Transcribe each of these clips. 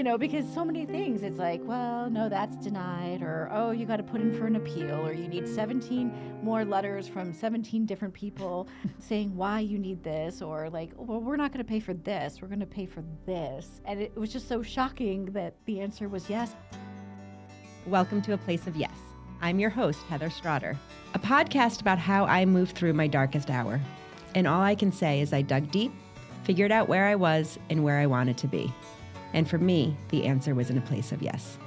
because so many things, it's like, well, no, that's denied, or, oh, you got to put in for an appeal, or you need 17 more letters from 17 different people saying why you need this, or like, well, we're not going to pay for this, we're going to pay for this. And it was just so shocking that the answer was yes. Welcome to A Place of Yes. I'm your host, Heather Strotter, a podcast about how I moved through my darkest hour. And all I can say is I dug deep, figured out where I was and where I wanted to be. And for me, the answer was in a place of yes.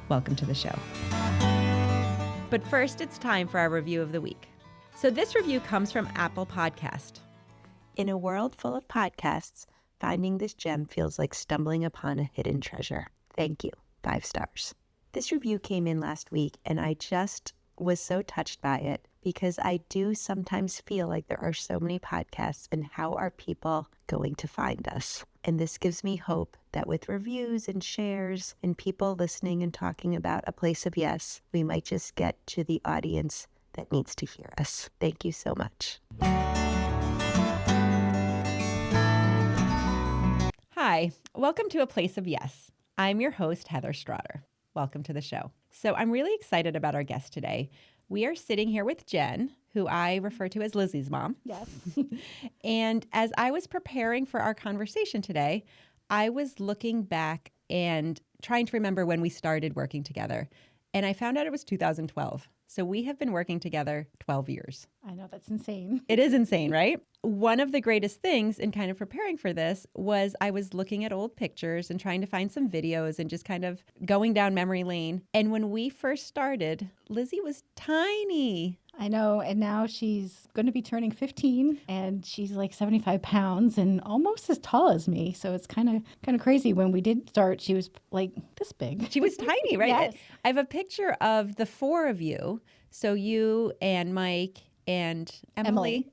Welcome to the show. But first, it's time for our review of the week. So this review comes from Apple Podcast. In a world full of podcasts, finding this gem feels like stumbling upon a hidden treasure. Thank you. 5 stars. This review came in last week, and I just was so touched by it because I do sometimes feel like there are so many podcasts, and how are people going to find us? And this gives me hope that with reviews and shares and people listening and talking about A Place of Yes, we might just get to the audience that needs to hear us. Thank you so much. Hi, welcome to A Place of Yes. I'm your host, Heather Strotter. Welcome to the show. So I'm really excited about our guest today. We are sitting here with Jen, who I refer to as Lizzie's mom. Yes. And as I was preparing for our conversation today, I was looking back and trying to remember when we started working together. And I found out it was 2012. So we have been working together 12 years. I know, that's insane. It is insane, right? One of the greatest things in kind of preparing for this was I was looking at old pictures and trying to find some videos and just kind of going down memory lane. And when we first started, Lizzie was tiny. I know, and now she's going to be turning 15, and she's like 75 pounds and almost as tall as me. So it's kind of crazy. When we did start, she was like this big. She was tiny, right? Yes. I have a picture of the 4 of you. So you and Mike and Emily,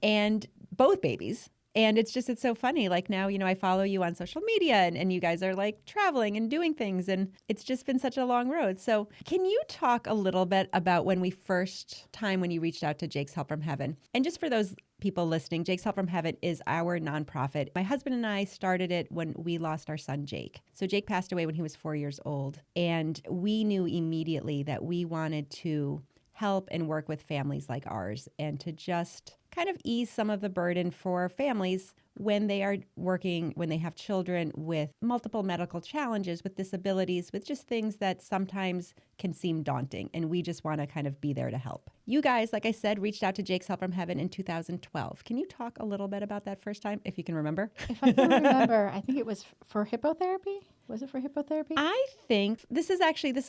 and both babies. And it's so funny. Like now, I follow you on social media and you guys are like traveling and doing things. And it's just been such a long road. So can you talk a little bit about when you reached out to Jake's Help from Heaven? And just for those people listening, Jake's Help from Heaven is our nonprofit. My husband and I started it when we lost our son, Jake. So Jake passed away when he was 4 years old. And we knew immediately that we wanted to help and work with families like ours and to just kind of ease some of the burden for families when they are working, when they have children with multiple medical challenges, with disabilities, with just things that sometimes can seem daunting. And we just want to kind of be there to help. You guys, like I said, reached out to Jake's Help from Heaven in 2012. Can you talk a little bit about that first time, if you can remember? If I can remember, I think it was for hippotherapy. Was it for hippotherapy? I think this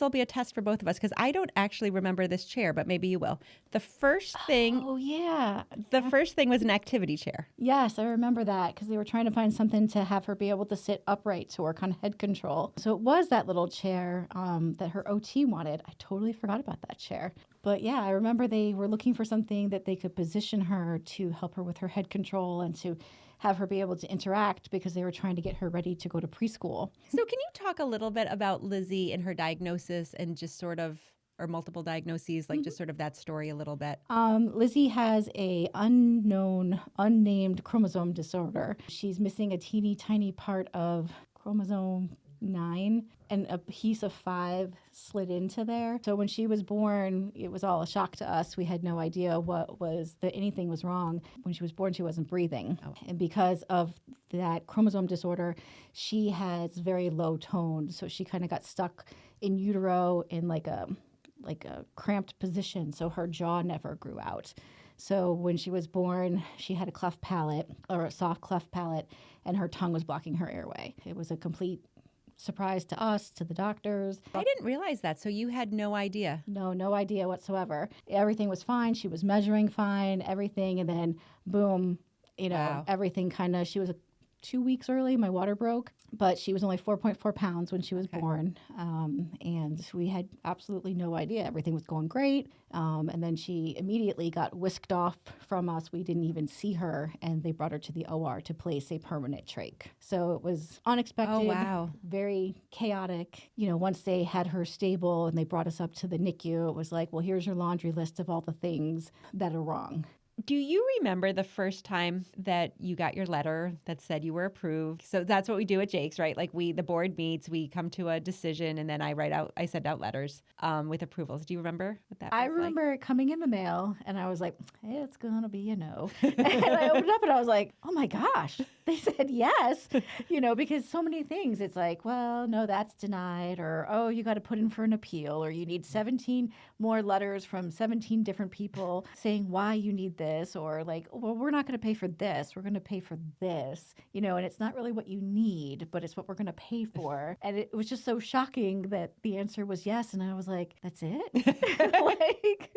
will be a test for both of us because I don't actually remember this chair, but maybe you will. The first thing. Oh, yeah. The first thing was an activity chair. Yes, I remember that because they were trying to find something to have her be able to sit upright to work on head control. So it was that little chair that her OT wanted. I totally forgot about that chair. But yeah, I remember they were looking for something that they could position her to help her with her head control and to have her be able to interact because they were trying to get her ready to go to preschool. So can you talk a little bit about Lizzie and her diagnosis and just sort of, or multiple diagnoses, like just sort of that story a little bit? Lizzie has a unnamed chromosome disorder. She's missing a teeny tiny part of chromosome 9, and a piece of 5 slid into there. So when she was born, it was all a shock to us. We had no idea that anything was wrong. When she was born, she wasn't breathing. Oh. And because of that chromosome disorder, she has very low tone. So she kind of got stuck in utero in like a cramped position. So her jaw never grew out. So when she was born, she had a cleft palate, or a soft cleft palate, and her tongue was blocking her airway. It was a complete surprise to us, to the doctors. I didn't realize that. So you had no idea? No idea whatsoever. Everything was fine. She was measuring fine, everything. And then boom, Wow. Everything she was 2 weeks early. My water broke, but she was only 4.4 pounds when she was born. And we had absolutely no idea. Everything was going great. And then she immediately got whisked off from us. We didn't even see her, and they brought her to the OR to place a permanent trach. So it was unexpected, Oh, wow. very chaotic. Once they had her stable and they brought us up to the NICU, it was like, well, here's your laundry list of all the things that are wrong. Do you remember the first time that you got your letter that said you were approved? So that's what we do at Jake's, right? Like the board meets, we come to a decision, and then I send out letters with approvals. Do you remember what that I was remember it coming in the mail, and I was like, it's going to be a no. And I opened up, and I was like, oh my gosh, they said yes, because so many things. It's like, well, no, that's denied, or, oh, you got to put in for an appeal, or you need 17 more letters from 17 different people saying why you need this, or like, well, we're not going to pay for this. We're going to pay for this, and it's not really what you need, but it's what we're going to pay for. And it was just so shocking that the answer was yes. And I was like, that's it? Like,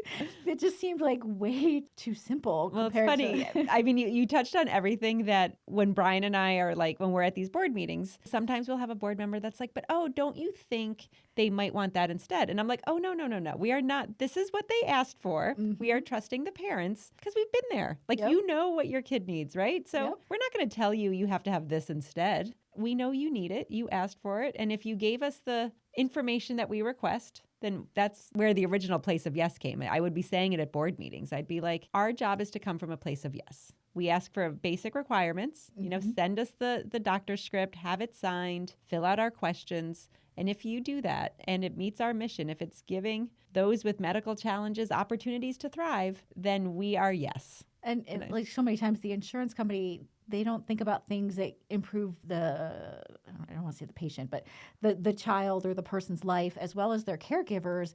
it just seemed like way too simple. Well, it's funny. I mean, you touched on everything that when Brian and I are like, when we're at these board meetings, sometimes we'll have a board member that's like, but oh, don't you think they might want that instead? And I'm like, oh, no. We are not. This is what they asked for. Mm-hmm. We are trusting the parents because we've been there. Like, Yep. You know what your kid needs, right? So Yep. we're not going to tell you have to have this instead. We know you need it. You asked for it. And if you gave us the information that we request, then that's where the original place of yes came. I would be saying it at board meetings. I'd be like, our job is to come from a place of yes. We ask for basic requirements, send us the doctor's script, have it signed, fill out our questions. And if you do that and it meets our mission, if it's giving those with medical challenges opportunities to thrive, then we are yes. And like so many times, the insurance company, they don't think about things that improve I don't want to say the patient, but the child or the person's life, as well as their caregivers,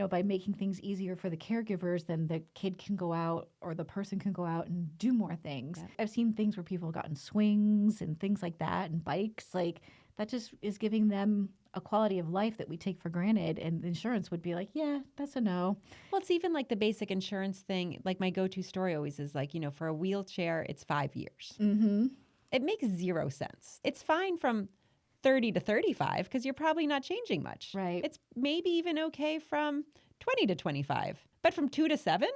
by making things easier for the caregivers, then the kid can go out or the person can go out and do more things. Yeah. I've seen things where people have gotten swings and things like that and bikes. Like, that just is giving them a quality of life that we take for granted. And insurance would be like, yeah, that's a no. Well, it's even like the basic insurance thing. Like, my go-to story always is like, for a wheelchair, it's 5 years. Mm-hmm. It makes zero sense. It's fine from 30 to 35 because you're probably not changing much. Right. It's maybe even okay from 20 to 25. But from 2 to 7,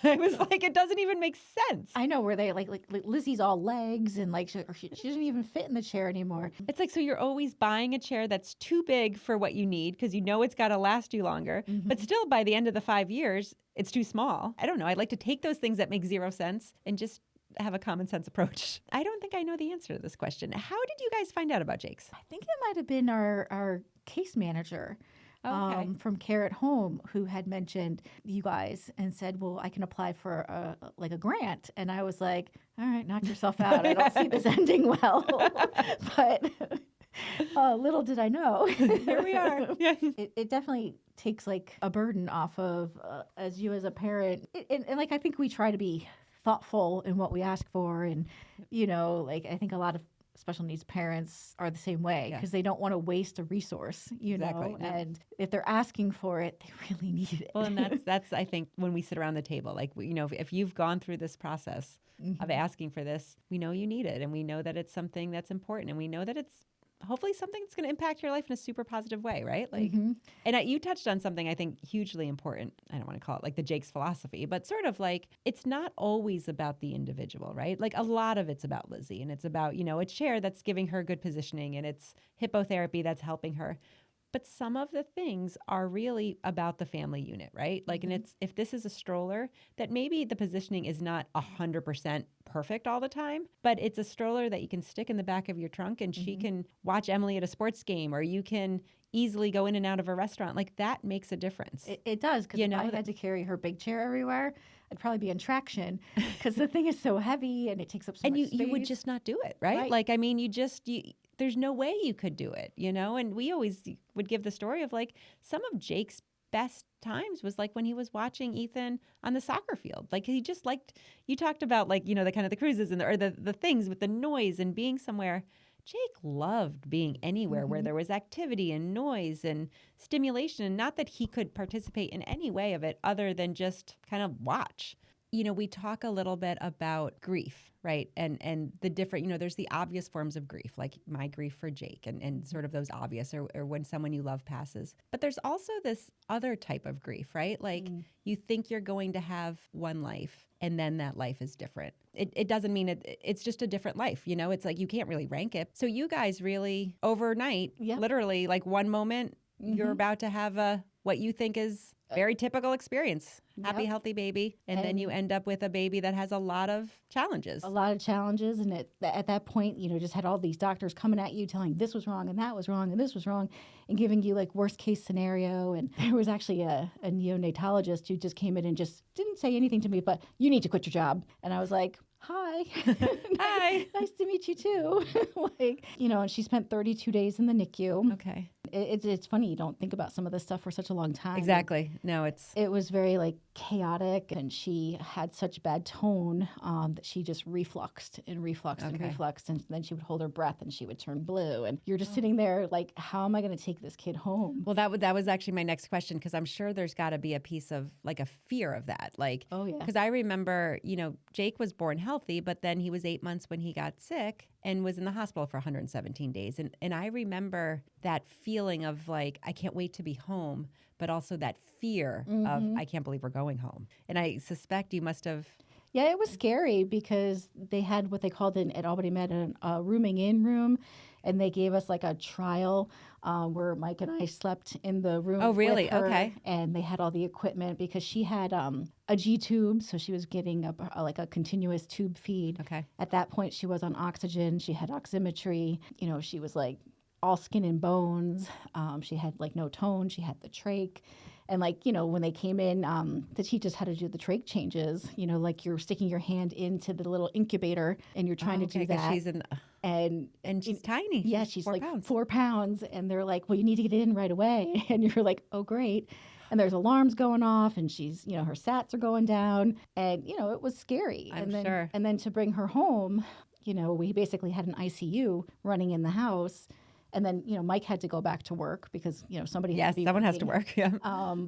I was like, it doesn't even make sense. I know, where they like Lizzie's all legs and like she doesn't even fit in the chair anymore. It's like, so you're always buying a chair that's too big for what you need because you know it's got to last you longer. Mm-hmm. But still, by the end of the 5 years, it's too small. I don't know. I'd like to take those things that make zero sense and just have a common sense approach. I don't think I know the answer to this question. How did you guys find out about Jake's? I think it might have been our case manager. Okay. From Care at Home, who had mentioned you guys and said, well, I can apply for a grant. And I was like, all right, knock yourself out. I don't see this ending well. But little did I know. Here we are. Yeah. It definitely takes like a burden off of as you as a parent. And like, I think we try to be thoughtful in what we ask for. And, like, I think a lot of special needs parents are the same way because they don't want to waste a resource, Exactly. know, and if they're asking for it, they really need it. Well, and that's I think when we sit around the table, like, if you've gone through this process of asking for this, we know you need it, and we know that it's something that's important, and we know that it's hopefully something that's going to impact your life in a super positive way, right? Like, and you touched on something I think hugely important. I don't want to call it like the Jake's philosophy, but sort of like, it's not always about the individual, right? Like, a lot of it's about Lizzie, and it's about, a chair that's giving her good positioning, and it's hippotherapy that's helping her. But some of the things are really about the family unit, right? Like, and it's, if this is a stroller, that maybe the positioning is not 100% perfect all the time, but it's a stroller that you can stick in the back of your trunk and she can watch Emily at a sports game, or you can easily go in and out of a restaurant. Like, that makes a difference. It does, because if I had to carry her big chair everywhere, I'd probably be in traction because the thing is so heavy and it takes up so much space. And you would just not do it, right? Like, I mean, there's no way you could do it, And we always would give the story of like, some of Jake's best times was like when he was watching Ethan on the soccer field. Like, he just liked, you talked about like, the kind of the cruises and the things with the noise and being somewhere. Jake loved being anywhere where there was activity and noise and stimulation, and not that he could participate in any way of it other than just kind of watch. We talk a little bit about grief, right? And the different, there's the obvious forms of grief, like my grief for Jake and sort of those obvious, or when someone you love passes. But there's also this other type of grief, right? Like, you think you're going to have one life and then that life is different. It doesn't mean it's just a different life, It's like, you can't really rank it. So you guys really overnight, literally, like one moment you're about to have what you think is Very typical experience. Happy, Yep. healthy baby. And then you end up with a baby that has a lot of challenges. A lot of challenges. And at that point, just had all these doctors coming at you telling this was wrong and that was wrong and this was wrong and giving you like worst case scenario. And there was actually a neonatologist who just came in and just didn't say anything to me, but you need to quit your job. And I was like, hi. Hi. Nice to meet you too. And she spent 32 days in the NICU. Okay. It's funny, you don't think about some of this stuff for such a long time. Exactly. No, it was very like chaotic, and she had such bad tone that she just refluxed and refluxed and refluxed, and then she would hold her breath and she would turn blue, and you're just sitting there like, how am I going to take this kid home? Well, that was actually my next question, because I'm sure there's got to be a piece of like a fear of that. Like, oh yeah, because I remember, Jake was born healthy, but then he was 8 months when he got sick and was in the hospital for 117 days. And I remember that feeling of like, I can't wait to be home, but also that fear of, I can't believe we're going home. And I suspect you must have. Yeah, it was scary because they had what they called at Albany Med a rooming in room, and they gave us like a trial where Mike and I slept in the room. Oh, really? With her, okay. And they had all the equipment because she had a G tube, so she was getting like a continuous tube feed. Okay. At that point, she was on oxygen. She had oximetry. She was like all skin and bones. She had like no tone. She had the trach. And like, when they came in to teach us how to do the trach changes, like you're sticking your hand into the little incubator and you're trying to do that. She's and she's tiny. Yeah, she's 4 like pounds. 4 pounds. And they're like, well, you need to get in right away. And you're like, oh, great. And there's alarms going off, and she's, her sats are going down. And, it was scary. I'm sure. And then to bring her home, we basically had an ICU running in the house. And then, Mike had to go back to work because, somebody had to be someone working. has to work. Yeah.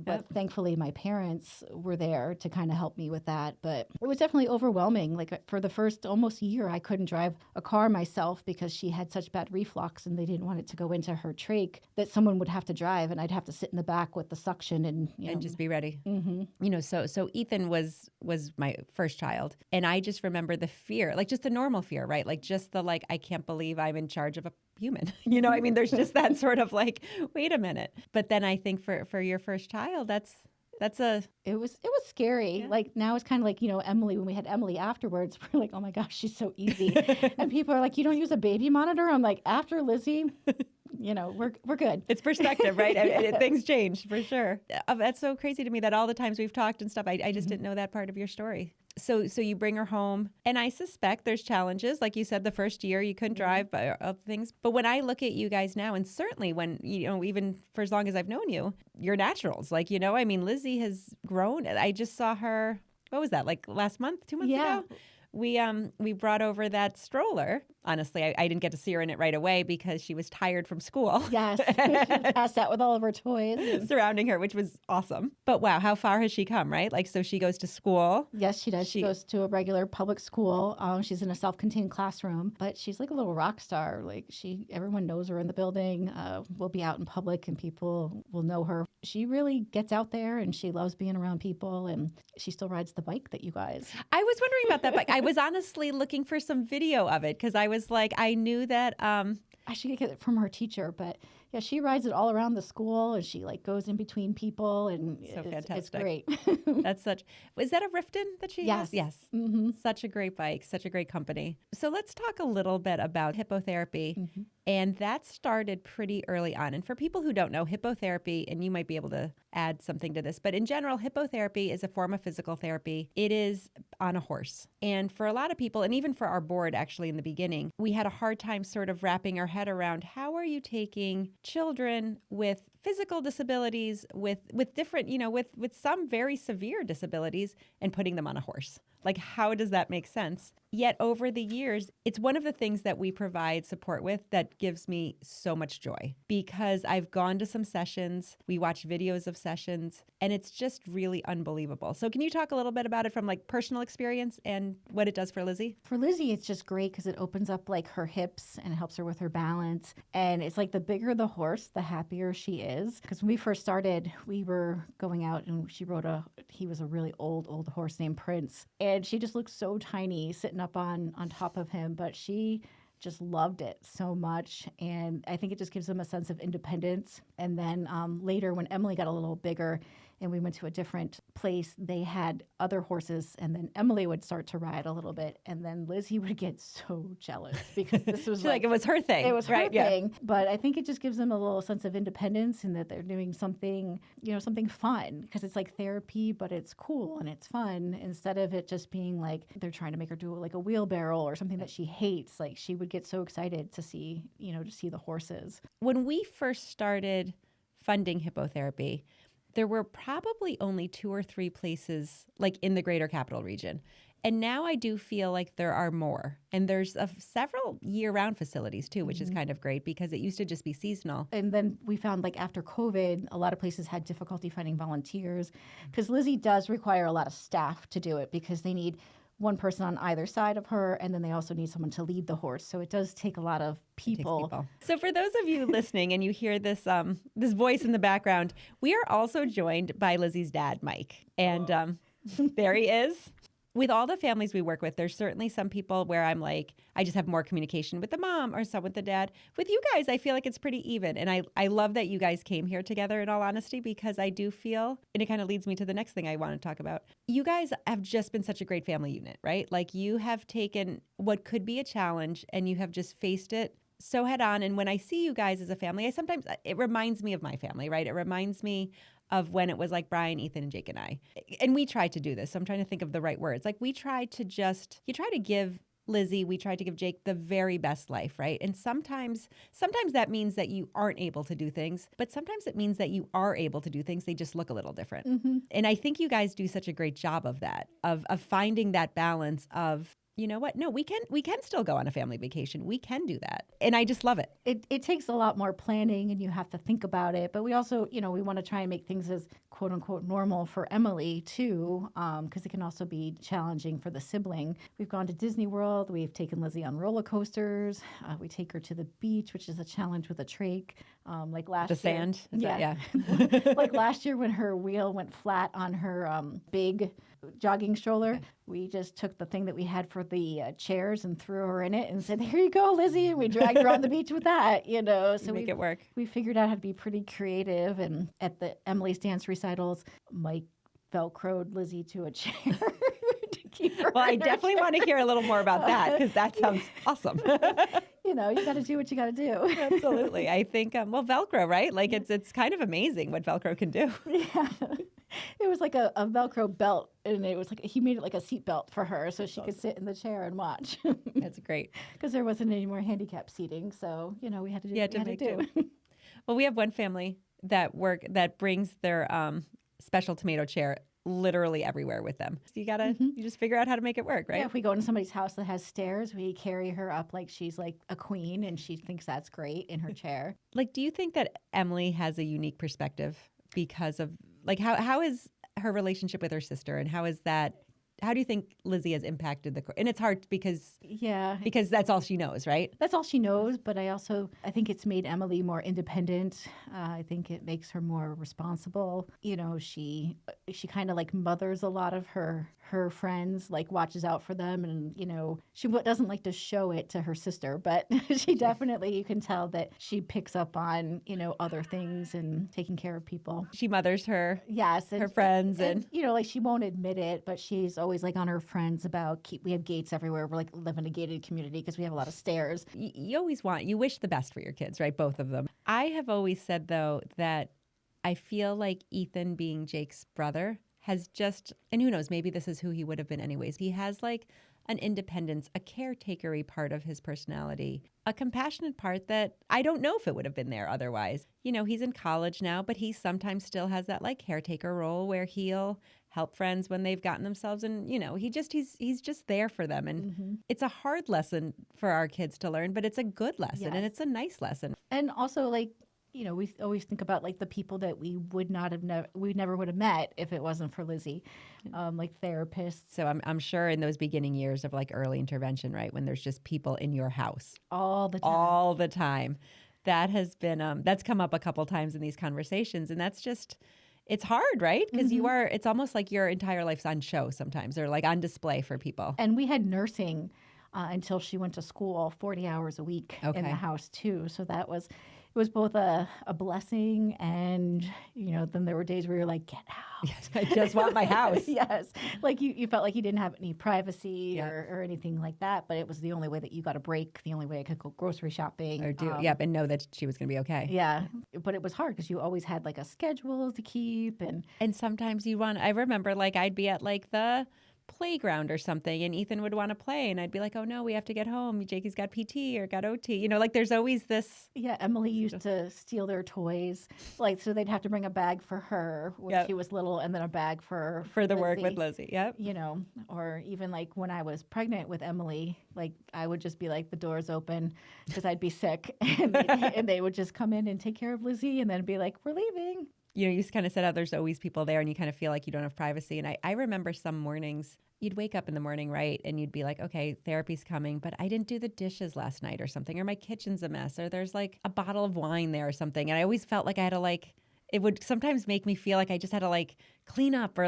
But thankfully, my parents were there to kind of help me with that. But it was definitely overwhelming. Like for the first almost year, I couldn't drive a car myself because she had such bad reflux and they didn't want it to go into her trach, that someone would have to drive and I'd have to sit in the back with the suction and just be ready. Mm-hmm. So Ethan was my first child, and I just remember the fear, like just the normal fear, right? Like just the like, I can't believe I'm in charge of a human. I mean, there's just that sort of like, wait a minute. But then I think for your first child, it was scary. Yeah. Like now it's kind of like, Emily, when we had Emily afterwards, we're like, oh my gosh, she's so easy. And people are like, you don't use a baby monitor? I'm like, after Lizzie, we're good. It's perspective, right? Things change for sure. That's so crazy to me that all the times we've talked and stuff, I just didn't know that part of your story. So you bring her home, and I suspect there's challenges. Like you said, the first year you couldn't drive, but other things. But when I look at you guys now, and certainly when, even for as long as I've known you, you're naturals. Like, I mean, Lizzie has grown. I just saw her, what was that, like last month, 2 months ago? We brought over that stroller. Honestly, I didn't get to see her in it right away because she was tired from school. Yes, she passed out with all of her toys surrounding her, which was awesome. But wow, how far has she come, right? Like, so she goes to school. Yes, she does. She goes to a regular public school. She's in a self-contained classroom, but she's like a little rock star. Like everyone knows her in the building. We'll be out in public and people will know her. She really gets out there and she loves being around people, and she still rides the bike that you guys. I was wondering about that bike. I was honestly looking for some video of it because I was like, I knew that. I should get it from her teacher, but yeah, she rides it all around the school and she like goes in between people, and fantastic. It's great. Is that a Riften that she Yes. has? Yes. Mm-hmm. Such a great bike, such a great company. So let's talk a little bit about hippotherapy. Mm-hmm. And that started pretty early on. And for people who don't know, hippotherapy, and you might be able to add something to this, but in general, hippotherapy is a form of physical therapy. It is on a horse. And for a lot of people, and even for our board actually in the beginning, we had a hard time sort of wrapping our head around how are you taking children with physical disabilities, with different, with some very severe disabilities, and putting them on a horse. Like, how does that make sense? Yet over the years, it's one of the things that we provide support with that gives me so much joy, because I've gone to some sessions, we watch videos of sessions, and it's just really unbelievable. So can you talk a little bit about it from like personal experience and what it does for Lizzie? For Lizzie, it's just great because it opens up like her hips and helps her with her balance. And it's like the bigger the horse, the happier she is. Because when we first started, we were going out and he was a really old horse named Prince. And she just looked so tiny sitting up on top of him, but she just loved it so much. And I think it just gives them a sense of independence. And then later when Emily got a little bigger, and we went to a different place, they had other horses, and then Emily would start to ride a little bit, and then Lizzie would get so jealous because this was Like it was her thing. It was her right? thing. But I think it just gives them a little sense of independence and that they're doing something, something fun, because it's like therapy, but it's cool and it's fun, instead of it just being like they're trying to make her do like a wheelbarrow or something that she hates. Like she would get so excited to see, to see the horses. When we first started funding hippotherapy, there were probably only 2 or 3 places like in the greater capital region. And now I do feel like there are more. And there's several year-round facilities too, which is kind of great because it used to just be seasonal. And then we found like after COVID, a lot of places had difficulty finding volunteers because Lizzie does require a lot of staff to do it because they need one person on either side of her, and then they also need someone to lead the horse. So it does take a lot of people. So for those of you listening and you hear this this voice in the background, we are also joined by Lizzie's dad, Mike. And there he is. With all the families we work with, there's certainly some people where I'm like, I just have more communication with the mom or some with the dad. With you guys, I feel like it's pretty even. And I love that you guys came here together, in all honesty, because I do feel, and it kind of leads me to the next thing I want to talk about. You guys have just been such a great family unit, right? Like you have taken what could be a challenge and you have just faced it so head on. And when I see you guys as a family, it reminds me of my family, right? It reminds me of when it was like Brian, Ethan, and Jake and I. And we tried to do this. So I'm trying to think of the right words. Like you try to give Lizzie, we tried to give Jake the very best life, right? And sometimes that means that you aren't able to do things, but sometimes it means that you are able to do things. They just look a little different. Mm-hmm. And I think you guys do such a great job of that, of finding that balance of, you know what? No, we can still go on a family vacation. We can do that. And I just love it. It takes a lot more planning and you have to think about it. But we also, we want to try and make things as quote unquote normal for Emily too, because it can also be challenging for the sibling. We've gone to Disney World. We've taken Lizzie on roller coasters. We take her to the beach, which is a challenge with a trach. Like last the year. Sand? Yeah. Like last year when her wheel went flat on her big jogging stroller, we just took the thing that we had for the chairs and threw her in it and said, "Here you go, Lizzie," and we dragged her on the beach with that, So make it work. We figured out how to be pretty creative, and at the Emily's dance recitals, Mike Velcroed Lizzie to a chair to keep her. Well, I definitely want to hear a little more about that because that sounds awesome. You got to do what you got to do. Absolutely. I think, Velcro, right? Like it's kind of amazing what Velcro can do. Yeah. It was like a Velcro belt, and it was like he made it like a seat belt for her so she could sit in the chair and watch. That's great. Because there wasn't any more handicap seating, so we had to do what we had to do. Well, we have one family that brings their special tomato chair literally everywhere with them. So you just figure out how to make it work, right? Yeah, if we go into somebody's house that has stairs, we carry her up like she's like a queen, and she thinks that's great in her chair. Like, do you think that Emily has a unique perspective because of like how is her relationship with her sister, and how do you think Lizzie has impacted and it's hard because that's all she knows, right? That's all she knows, but I think it's made Emily more independent. I think it makes her more responsible. She kind of like mothers a lot of her friends, like watches out for them, and she doesn't like to show it to her sister, but she definitely, you can tell that she picks up on other things and taking care of people. She mothers her her friends and like she won't admit it, but she's always like on her friends about we have gates everywhere. We're like live in a gated community because we have a lot of stairs. You wish the best for your kids, right? Both of them. I have always said though that I feel like Ethan, being Jake's brother, has just, and who knows, maybe this is who he would have been anyways. He has like an independence, a caretaker-y part of his personality, a compassionate part that I don't know if it would have been there otherwise. He's in college now, but he sometimes still has that like caretaker role where he'll help friends when they've gotten themselves, and he's just there for them. And it's a hard lesson for our kids to learn, but it's a good lesson, and it's a nice lesson. And also like, we always think about like the people that we never would have met if it wasn't for Lizzie, like therapists. So I'm sure in those beginning years of like early intervention, right, when there's just people in your house all the time, that has been that's come up a couple times in these conversations, and that's just. It's hard, right? Because it's almost like your entire life's on show sometimes, or like on display for people. And we had nursing until she went to school 40 hours a week in the Okay. house too. So it was both a blessing and, then there were days where you're like, get out. Yes, I just want my house. Yes. Like you felt like you didn't have any privacy Yep. or anything like that, but it was the only way that you got a break, the only way I could go grocery shopping. Or and know that she was going to be okay. Yeah. But it was hard because you always had like a schedule to keep And sometimes I remember like I'd be at like the playground or something and Ethan would want to play and I'd be like, oh no, we have to get home. Jakey's got PT or got OT. Like there's always this. Yeah, Emily used to steal their toys. Like, so they'd have to bring a bag for her when Yep. she was little and then a bag for For the work Lizzie. with Lizzie. Yep. Or even like when I was pregnant with Emily, like I would just be like, the door's open because I'd be sick and they would just come in and take care of Lizzie and then be like, we're leaving. You kind of said how there's always people there and you kind of feel like you don't have privacy. And I remember some mornings you'd wake up in the morning, right? And you'd be like, okay, therapy's coming, but I didn't do the dishes last night or something, or my kitchen's a mess, or there's like a bottle of wine there or something. And I always felt like I had to it would sometimes make me feel like I just had to clean up or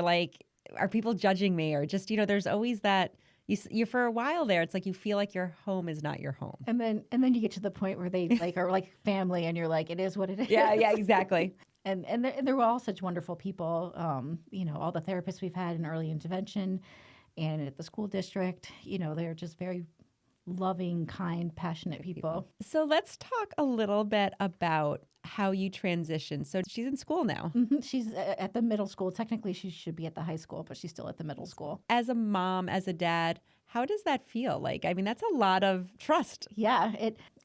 are people judging me? Or just, there's always that. You're for a while there. It's like you feel like your home is not your home. And then you get to the point where they are like family and you're like, it is what it is. Yeah, exactly. And they were all such wonderful people. All the therapists we've had in early intervention and at the school district, they're just very loving, kind, passionate people. So let's talk a little bit about how you transitioned. So she's in school now. Mm-hmm. She's at the middle school. Technically, she should be at the high school, but she's still at the middle school. As a mom, as a dad, how does that feel? That's a lot of trust. Yeah,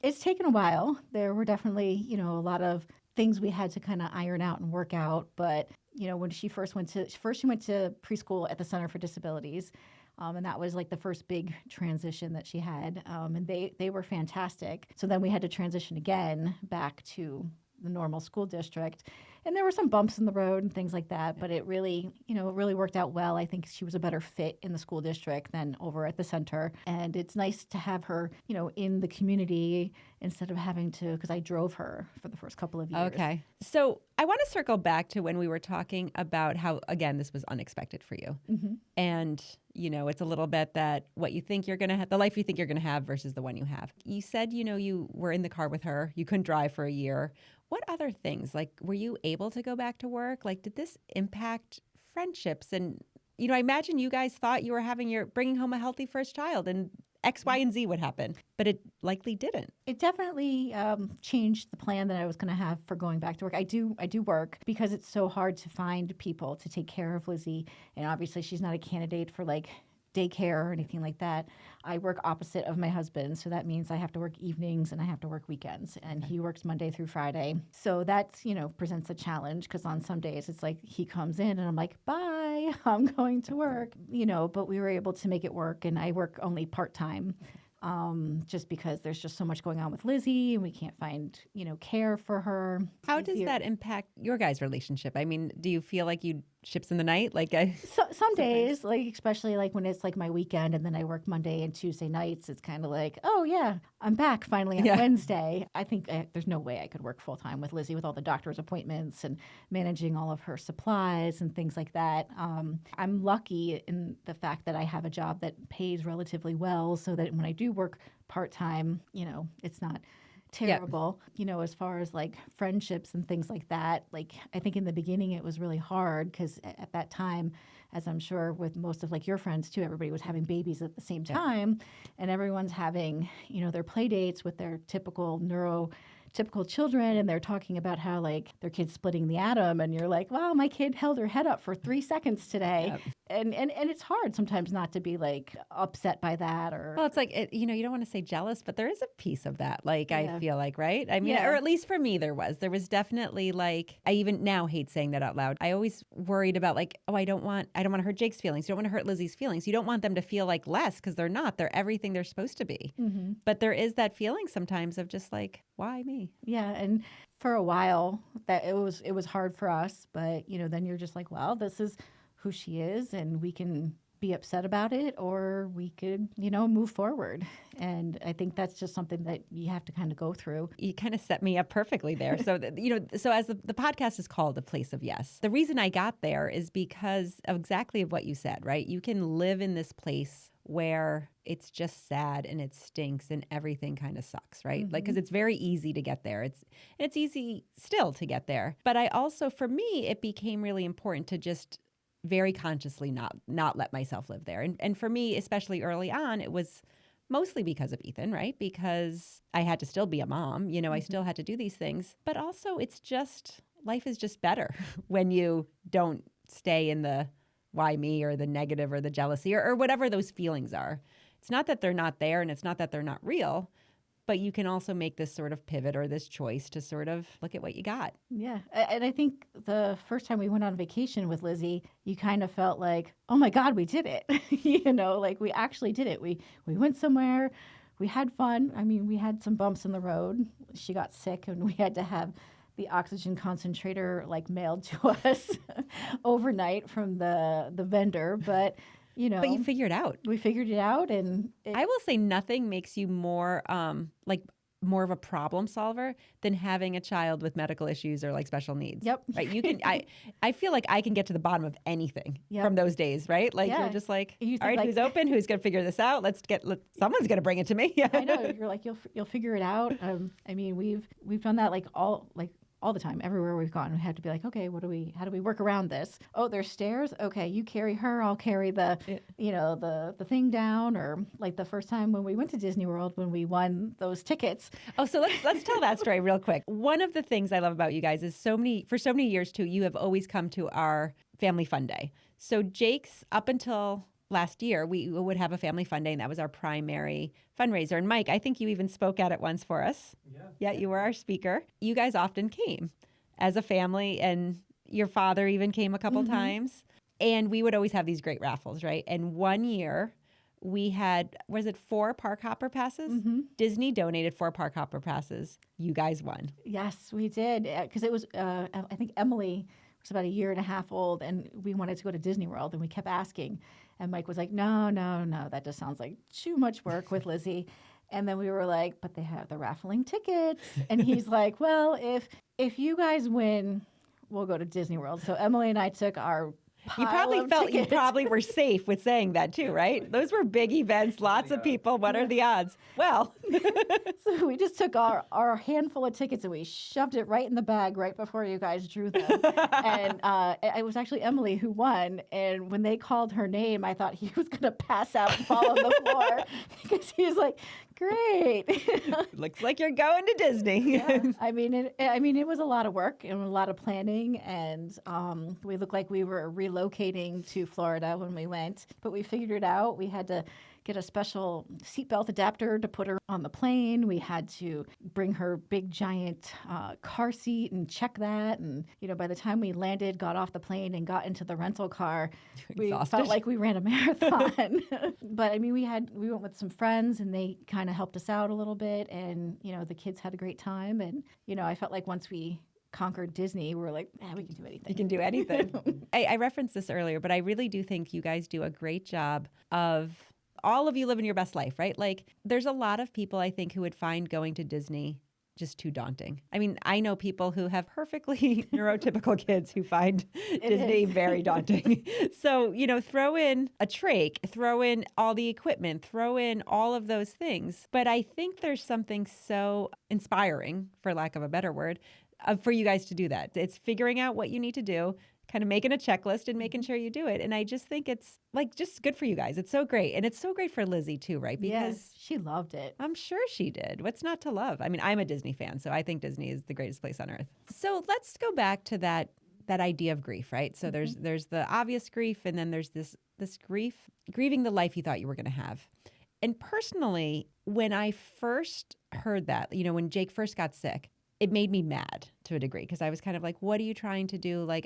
it's taken a while. There were definitely, a lot of things we had to kind of iron out and work out. But, when she went to preschool at the Center for Disabilities. And that was like the first big transition that she had. And they were fantastic. So then we had to transition again back to the normal school district. And there were some bumps in the road and things like that, but it really worked out well. I think she was a better fit in the school district than over at the center. And it's nice to have her, in the community instead of having to, because I drove her for the first couple of years. Okay. So I want to circle back to when we were talking about how, again, this was unexpected for you. Mm-hmm. And, it's a little bit that what you think you're going to have, the life you think you're going to have versus the one you have. You said, you were in the car with her. You couldn't drive for a year. What other things? Were you able to go back to work? Did this impact friendships? And, I imagine you guys thought you were bringing home a healthy first child and X, Y, and Z would happen, but it likely didn't. It definitely changed the plan that I was going to have for going back to work. I do work because it's so hard to find people to take care of Lizzie. And obviously she's not a candidate for daycare or anything like that. I work opposite of my husband. So that means I have to work evenings and I have to work weekends. And he works Monday through Friday. So that's, presents a challenge because on some days it's like he comes in and I'm like, bye, I'm going to work, but we were able to make it work. And I work only part-time. Just because there's just so much going on with Lizzie and we can't find, care for her. How does that impact your guys' relationship? I mean, do you feel like you ships in the night? Some days, especially when it's my weekend and then I work Monday and Tuesday nights, it's kind of oh yeah, I'm back finally on Wednesday. I think there's no way I could work full time with Lizzie with all the doctor's appointments and managing all of her supplies and things like that. I'm lucky in the fact that I have a job that pays relatively well so that when I do work part-time, it's not terrible. As far as friendships and things like that, I think in the beginning it was really hard because at that time, as I'm sure with most of your friends too, everybody was having babies at the same time and everyone's having, their play dates with their typical neurotypical children and they're talking about how their kid's splitting the atom and you're like, wow, my kid held her head up for 3 seconds today. Yep. And it's hard sometimes not to be upset by that or. Well, it's you don't want to say jealous, but there is a piece of that. I feel right? I mean, Yeah. or at least for me, there was definitely I even now hate saying that out loud. I always worried about oh, I don't want to hurt Jake's feelings. You don't want to hurt Lizzie's feelings. You don't want them to feel less because they're not. They're everything they're supposed to be. Mm-hmm. But there is that feeling sometimes of just why me? Yeah, and for a while that it was hard for us, but then you're just well, this is who she is and we can be upset about it or we could, move forward. And I think that's just something that you have to kind of go through. You kind of set me up perfectly there. So, so as the podcast is called A Place of Yes, the reason I got there is because of exactly what you said, right? You can live in this place where it's just sad and it stinks and everything kind of sucks, right? Like, because it's very easy to get there. It's easy still to get there. But I also, for me, it became really important to just very consciously not let myself live there. And for me, especially early on, it was mostly because of Ethan, right? Because I had to still be a mom, I still had to do these things. But also it's just, life is just better when you don't stay in the why me or the negative or the jealousy or whatever those feelings are. It's not that they're not there and it's not that they're not real, but you can also make this sort of pivot or this choice to sort of look at what you got. Yeah. And I think the first time we went on vacation with Lizzie, you kind of felt like, oh my God, we did it. Like we actually did it. We went somewhere, we had fun. I mean, we had some bumps in the road. She got sick and we had to have the oxygen concentrator like mailed to us overnight from the vendor. But But you figure it out. We figured it out, and I will say nothing makes you more more of a problem solver than having a child with medical issues or like special needs. Yep. Right. You can. I feel like I can get to the bottom of anything from those days. Right. Like you're just like, all right, like, who's open? Who's going to figure this out? Someone's going to bring it to me. I know. You're like you'll figure it out. I mean, we've done that all the time, everywhere we've gone. We had to be like, okay, how do we work around this? Oh, there's stairs. Okay, you carry her. I'll carry the thing down. Or like the first time when we went to Disney World, when we won those tickets. Oh, so let's tell that story real quick. One of the things I love about you guys is for so many years too, you have always come to our family fun day. So Jake's up until last year, we would have a family fun day, and that was our primary fundraiser. And Mike, I think you even spoke at it once for us. Yeah, you were our speaker. You guys often came as a family, and your father even came a couple times. And we would always have these great raffles, right? And one year we had, was it 4 park hopper passes? Disney donated 4 park hopper passes. You guys won. Yes, we did. Because it was, I think Emily was about a year and a half old, and we wanted to go to Disney World, and we kept asking. And Mike was like, no, that just sounds like too much work with Lizzie. And then we were like, but they have the raffling tickets. And he's like, well, if you guys win, we'll go to Disney World. So Emily and I took our You probably felt tickets. You probably were safe with saying that too, right? Those were big events, lots of people. What are the odds? Well, so we just took our handful of tickets and we shoved it right in the bag right before you guys drew them. And it was actually Emily who won. And when they called her name, I thought he was going to pass out and fall on the floor because he was like, great. Looks like you're going to Disney. Yeah. I mean, it was a lot of work and a lot of planning, and we looked like we were relocating to Florida when we went, but we figured it out. We had to get a special seatbelt adapter to put her on the plane. We had to bring her big giant car seat and check that. And by the time we landed, got off the plane, and got into the rental car, we felt like we ran a marathon. But I mean, we went with some friends, and they kind of helped us out a little bit. And the kids had a great time. And I felt like once we conquered Disney, we were like, we can do anything. You can do anything. I referenced this earlier, but I really do think you guys do a great job of all of you living your best life, right? Like there's a lot of people I think who would find going to Disney just too daunting. I mean, I know people who have perfectly neurotypical kids who find Disney very daunting. So, throw in a trach, throw in all the equipment, throw in all of those things. But I think there's something so inspiring, for lack of a better word, for you guys to do that. It's figuring out what you need to do, kind of making a checklist and making sure you do it. And I just think it's like just good for you guys. It's so great. And it's so great for Lizzie too, right? Because she loved it. I'm sure she did. What's not to love? I mean, I'm a Disney fan, so I think Disney is the greatest place on earth. So let's go back to that idea of grief, right? So there's the obvious grief, and then there's this grieving the life you thought you were going to have. And personally, when I first heard that, when Jake first got sick, it made me mad to a degree, because I was kind of like, what are you trying to do? Like,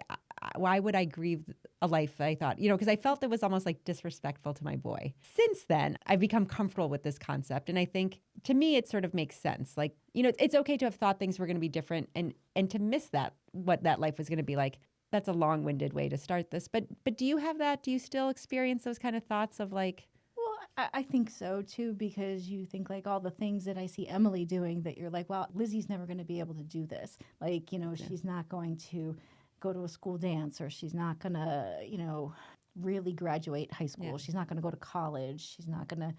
why would I grieve a life that I thought, because I felt it was almost like disrespectful to my boy. Since then, I've become comfortable with this concept. And I think to me, it sort of makes sense. Like, it's okay to have thought things were going to be different and to miss that, what that life was going to be like. That's a long-winded way to start this. But do you have that? Do you still experience those kind of thoughts of like, I think so, too, because you think like all the things that I see Emily doing that you're like, well, Lizzie's never going to be able to do this. Like, she's not going to go to a school dance, or she's not going to, really graduate high school. Yeah. She's not going to go to college. She's not going to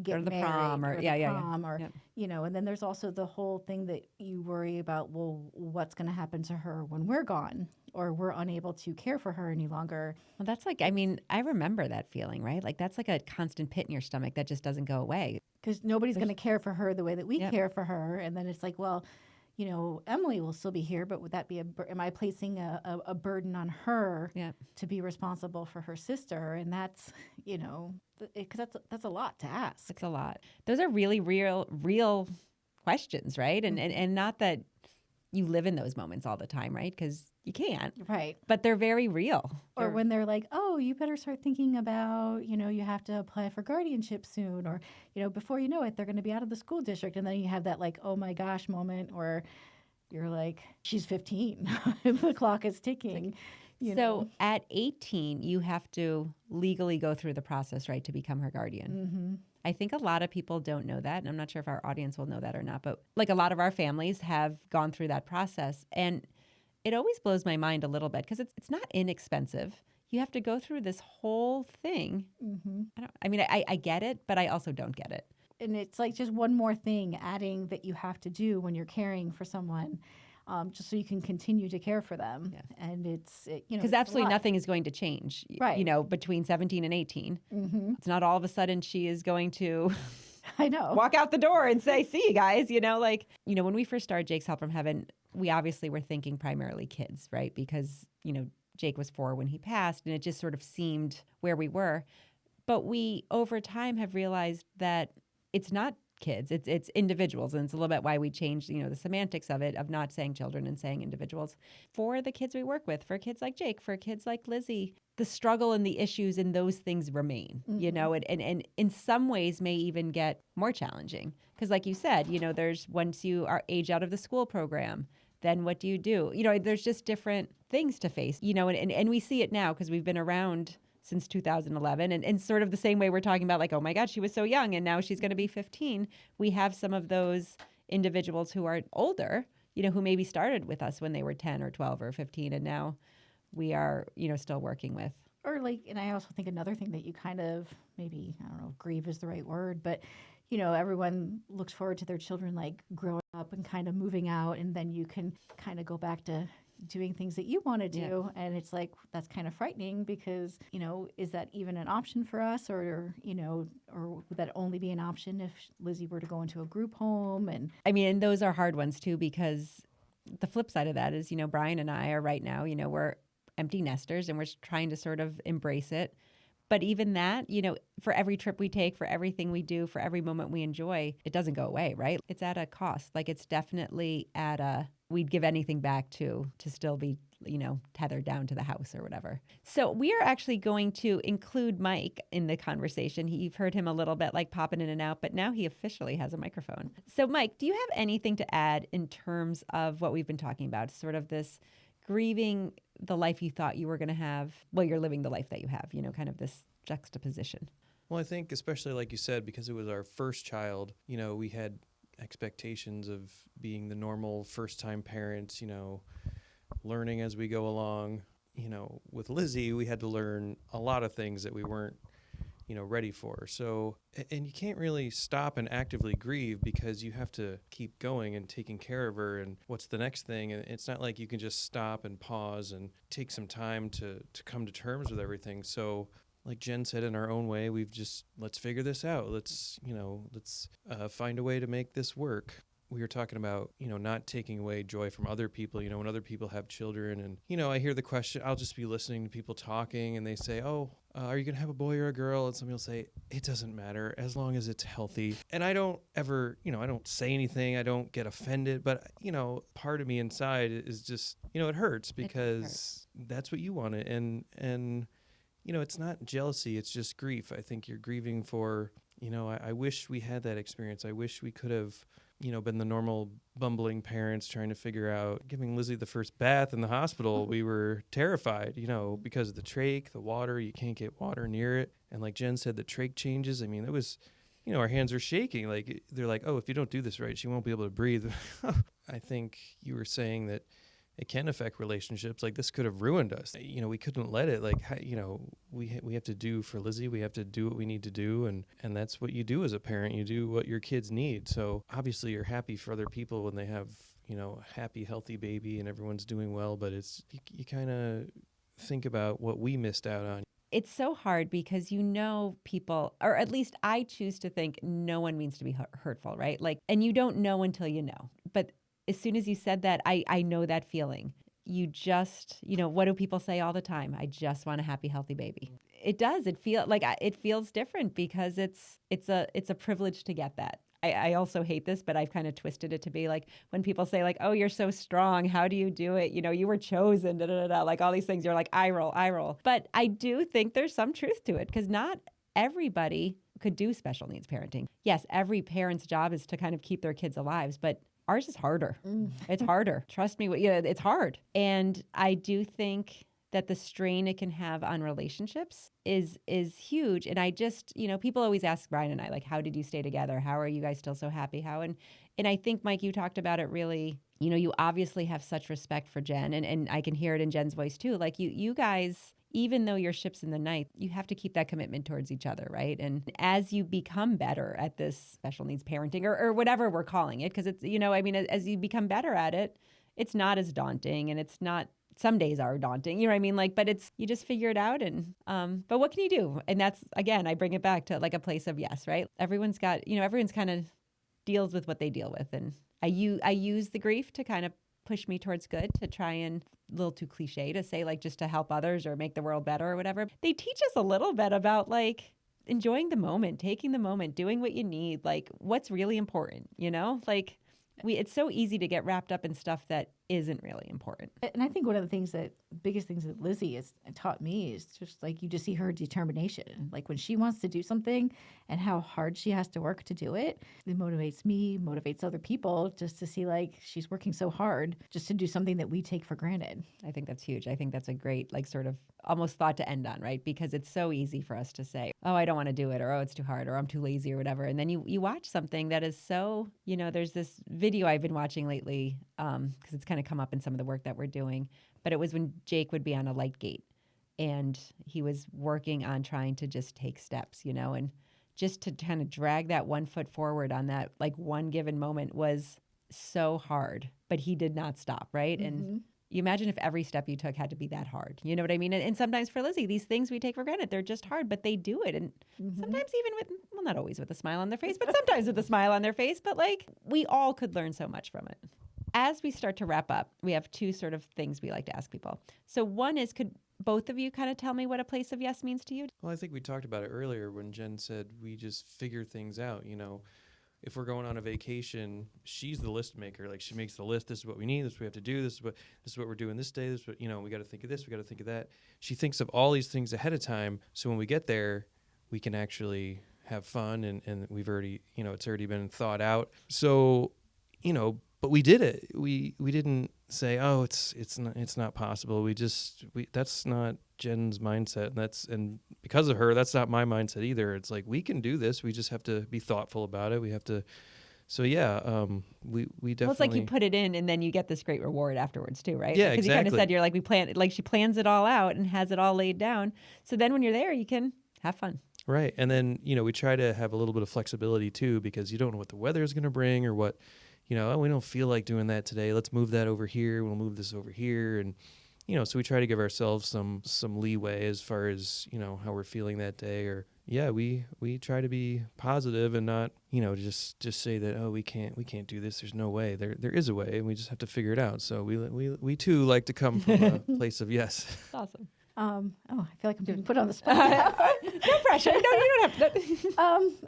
Go get to the married prom or or yeah, the yeah, prom yeah. or, Yep. and then there's also the whole thing that you worry about, well, what's going to happen to her when we're gone or we're unable to care for her any longer. Well, that's like, I mean, I remember that feeling, right? Like that's like a constant pit in your stomach that just doesn't go away. Because nobody's going to care for her the way that we Yep. care for her. And then it's like, well, Emily will still be here, but would that be am I placing a burden on her Yep. to be responsible for her sister? And that's, because that's a lot to ask. It's a lot. Those are really real questions, right? And not that you live in those moments all the time, right? Because you can't. Right. But they're very real. Or when they're like, oh, you better start thinking about, you have to apply for guardianship soon. Or, before you know it, they're going to be out of the school district. And then you have that like, oh my gosh moment where you're like, she's 15. The clock is ticking. So at 18, you have to legally go through the process, right, to become her guardian. Mm-hmm. I think a lot of people don't know that. And I'm not sure if our audience will know that or not. But like a lot of our families have gone through that process. And it always blows my mind a little bit because it's not inexpensive. You have to go through this whole thing. Mm-hmm. I get it, but I also don't get it. And it's like just one more thing adding that you have to do when you're caring for someone, just so you can continue to care for them. Yeah. And it's because absolutely nothing is going to change, right? Between 17 and 18. Mm-hmm. It's not all of a sudden she is going to I know walk out the door and say, "See you guys." When we first started Jake's Help from Heaven, we obviously were thinking primarily kids, right? Because Jake was 4 when he passed, and it just sort of seemed where we were. But we, over time, have realized that it's not kids, it's individuals. And it's a little bit why we changed, the semantics of it, of not saying children and saying individuals. For the kids we work with, for kids like Jake, for kids like Lizzie, the struggle and the issues and those things remain, and in some ways may even get more challenging. Because like you said, there's once you are age out of the school program, then what do? There's just different things to face, and we see it now because we've been around since 2011. And sort of the same way we're talking about like, oh my God, she was so young and now she's going to be 15. We have some of those individuals who are older, who maybe started with us when they were 10 or 12 or 15. And now we are, still working with. Or like, and I also think another thing that you kind of maybe, I don't know if grieve is the right word, but everyone looks forward to their children like growing up and kind of moving out, and then you can kind of go back to doing things that you want to do. Yeah. And it's like, that's kind of frightening because, is that even an option for us or would that only be an option if Lizzie were to go into a group home? And and those are hard ones too, because the flip side of that is, Brian and I are right now, we're empty nesters and we're trying to sort of embrace it. But even that, for every trip we take, for everything we do, for every moment we enjoy, it doesn't go away, right? It's at a cost. Like it's definitely we'd give anything back to still be, tethered down to the house or whatever. So we are actually going to include Mike in the conversation. You've heard him a little bit like popping in and out, but now he officially has a microphone. So Mike, do you have anything to add in terms of what we've been talking about? Sort of this grieving the life you thought you were going to have. Well, you're living the life that you have, kind of this juxtaposition. Well, I think especially like you said, because it was our first child, we had expectations of being the normal first-time parents, learning as we go along. With Lizzie, we had to learn a lot of things that we weren't, ready for. So, and you can't really stop and actively grieve because you have to keep going and taking care of her and what's the next thing. And it's not like you can just stop and pause and take some time to come to terms with everything. So like Jen said, in our own way, we've just, let's figure this out. Let's find a way to make this work. We were talking about, not taking away joy from other people, when other people have children. And, I hear the question, I'll just be listening to people talking and they say, oh, are you going to have a boy or a girl? And somebody will say, it doesn't matter as long as it's healthy. And I don't ever, I don't say anything. I don't get offended. But, part of me inside is just, it hurts because that's what you wanted. And it's not jealousy. It's just grief. I think you're grieving for, I wish we had that experience. I wish we could have, been the normal bumbling parents trying to figure out giving Lizzie the first bath in the hospital. We were terrified, because of the trach, the water, you can't get water near it. And like Jen said, the trach changes. It was, our hands are shaking. Like, they're like, oh, if you don't do this right, she won't be able to breathe. I think you were saying that it can affect relationships. Like this could have ruined us. You know, we couldn't let it, like, you know, we have to do for Lizzie, we have to do what we need to do. And that's what you do as a parent. You do what your kids need. So obviously you're happy for other people when they have, you know, a happy, healthy baby and everyone's doing well, but it's, you kind of think about what we missed out on. It's so hard because, you know, people, or at least I choose to think no one means to be hurtful, right? Like, and you don't know until you know. But as soon as you said that, I know that feeling. You just, you know, what do people say all the time? I just want a happy, healthy baby. It does. It feels different because it's a privilege to get that. I also hate this, but I've kind of twisted it to be like when people say like, oh, you're so strong. How do you do it? You know, you were chosen, da, da, da, da. Like all these things, you're like, I roll. But I do think there's some truth to it because not everybody could do special needs parenting. Yes, every parent's job is to kind of keep their kids alive, but ours is harder. It's harder. Trust me, it's hard. And I do think that the strain it can have on relationships is huge. And I just, you know, people always ask Brian and I, like, how did you stay together? How are you guys still so happy? And I think, Mike, you talked about it really, you know, you obviously have such respect for Jen, and I can hear it in Jen's voice too. Like you guys, even though you're ships in the night, you have to keep that commitment towards each other, right? And as you become better at this special needs parenting or whatever we're calling it, because it's, you know, I mean, as you become better at it, it's not as daunting, and it's not, some days are daunting, you know what I mean? Like, but it's, you just figure it out, and, but what can you do? And that's, again, I bring it back to like a place of yes, right? Everyone's got, you know, everyone's kind of deals with what they deal with. And I use the grief to kind of push me towards good, to try and, a little too cliche to say like just to help others or make the world better or whatever. They teach us a little bit about like enjoying the moment, taking the moment, doing what you need, like what's really important, you know? Like it's so easy to get wrapped up in stuff that isn't really important. And I think one of the biggest things that Lizzie has taught me is just like, you just see her determination. Like when she wants to do something and how hard she has to work to do it, it motivates me, motivates other people, just to see like she's working so hard just to do something that we take for granted. I think that's huge. I think that's a great, like, sort of almost thought to end on, right? Because it's so easy for us to say, oh, I don't want to do it, or oh, it's too hard, or I'm too lazy, or whatever. And then you watch something that is so, you know, there's this video I've been watching lately, because it's kind of come up in some of the work that we're doing, but it was when Jake would be on a light gate and he was working on trying to just take steps, you know, and just to kind of drag that 1 foot forward on that like one given moment was so hard, but he did not stop, right? Mm-hmm. And you imagine if every step you took had to be that hard, you know what I mean? And sometimes for Lizzie, these things we take for granted, they're just hard, but they do it. And sometimes even with, well, not always with a smile on their face, but sometimes with a smile on their face, but like we all could learn so much from it. As we start to wrap up, we have two sort of things we like to ask people. So one is, could both of you kind of tell me what a place of yes means to you? Well, I think we talked about it earlier when Jen said we just figure things out, you know. If we're going on a vacation, she's the list maker. Like she makes the list. This is what we need. This is what we have to do. This is what we're doing this day. This is what, you know, we got to think of this. We got to think of that. She thinks of all these things ahead of time. So when we get there, we can actually have fun, and we've already, you know, it's already been thought out. So, you know, but we did it. We didn't say, oh, it's not possible. That's not Jen's mindset, and because of her, that's not my mindset either. It's like, we can do this. We just have to be thoughtful about it. We have to. So yeah, we definitely. Well, it's like you put it in, and then you get this great reward afterwards too, right? Yeah, because exactly. you kind of said, you're like, we plan, like she plans it all out and has it all laid down. So then when you're there, you can have fun. Right, and then, you know, we try to have a little bit of flexibility too, because you don't know what the weather is going to bring, or what, you know, oh, we don't feel like doing that today. Let's move that over here. We'll move this over here, and you know, so we try to give ourselves some leeway as far as, you know, how we're feeling that day. Or yeah, we try to be positive and not, you know, just say that, oh, we can't do this. There's no way. There is a way, and we just have to figure it out. So we too like to come from a place of yes. That's awesome. I feel like I'm being put on the spot. No pressure. No, you don't have to.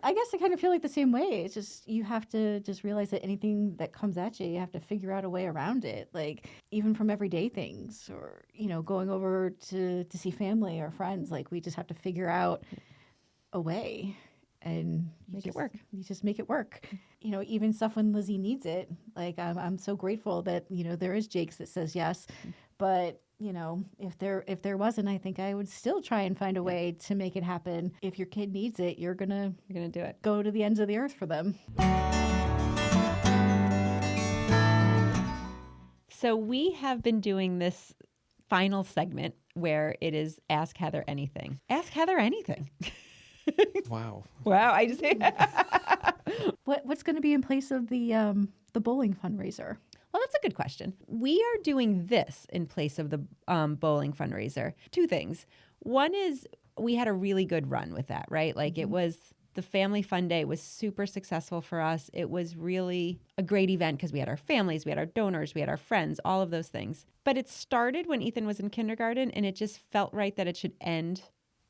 I guess I kind of feel like the same way. It's just, you have to just realize that anything that comes at you, you have to figure out a way around it. Like even from everyday things, or, you know, going over to see family or friends, like we just have to figure out a way and make it work. You just make it work. You know, even stuff when Lizzie needs it. Like I'm so grateful that, you know, there is Jake's that says yes, but you know, if there wasn't, I think I would still try and find a way to make it happen. If your kid needs it, you're gonna do it. Go to the ends of the earth for them. So we have been doing this final segment where it is Ask Heather Anything. Ask Heather anything. Wow. Wow, I just What's going to be in place of the bowling fundraiser? Well, that's a good question. We are doing this in place of the bowling fundraiser. Two things. One is we had a really good run with that, right? Like it was the family fun day was super successful for us. It was really a great event because we had our families, we had our donors, we had our friends, all of those things. But it started when Ethan was in kindergarten, and it just felt right that it should end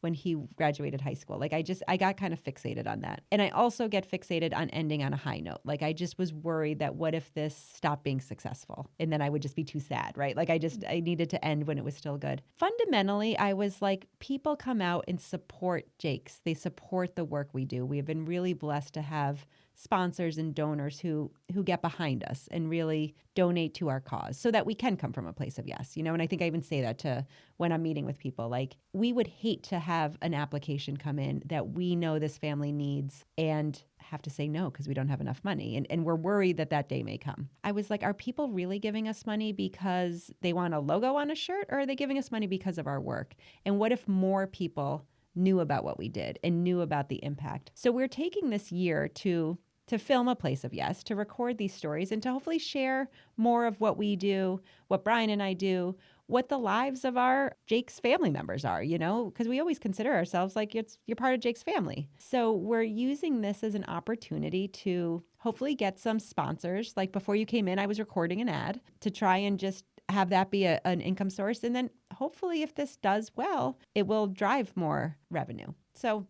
when he graduated high school. Like I got kind of fixated on that. And I also get fixated on ending on a high note. Like I just was worried that what if this stopped being successful? And then I would just be too sad, right? Like I needed to end when it was still good. Fundamentally, I was like, people come out and support Jake's. They support the work we do. We have been really blessed to have sponsors and donors who get behind us and really donate to our cause so that we can come from a place of yes, you know. And I think I even say that to when I'm meeting with people, like we would hate to have an application come in that we know this family needs and have to say no because we don't have enough money, and we're worried that day may come. I was like, are people really giving us money because they want a logo on a shirt, or are they giving us money because of our work? And what if more people knew about what we did and knew about the impact? So we're taking this year to film A Place of Yes, to record these stories, and to hopefully share more of what we do, what Brian and I do, what the lives of our Jake's family members are, you know, because we always consider ourselves like you're part of Jake's family. So we're using this as an opportunity to hopefully get some sponsors. Like before you came in, I was recording an ad to try and just have that be an income source. And then hopefully if this does well, it will drive more revenue. So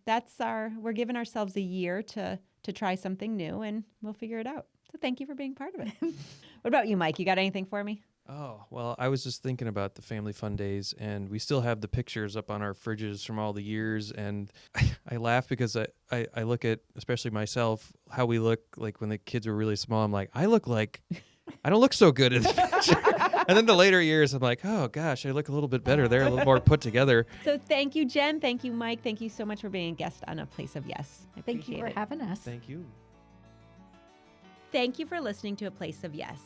we're giving ourselves a year to try something new, and we'll figure it out. So thank you for being part of it. What about you, Mike? You got anything for me? Oh, well, I was just thinking about the family fun days, and we still have the pictures up on our fridges from all the years. And I laugh because I look at, especially myself, how we look like when the kids were really small. I'm like, I don't look so good in the picture. And then the later years, I'm like, oh gosh, I look a little bit better there, a little more put together. So thank you, Jen. Thank you, Mike. Thank you so much for being a guest on A Place of Yes. I Thank you for appreciate it. having us. Thank you. Thank you for listening to A Place of Yes.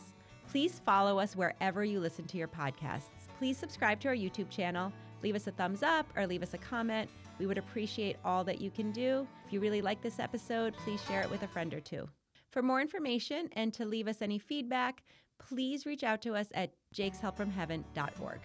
Please follow us wherever you listen to your podcasts. Please subscribe to our YouTube channel. Leave us a thumbs up or leave us a comment. We would appreciate all that you can do. If you really like this episode, please share it with a friend or two. For more information and to leave us any feedback, please reach out to us at jakeshelpfromheaven.org.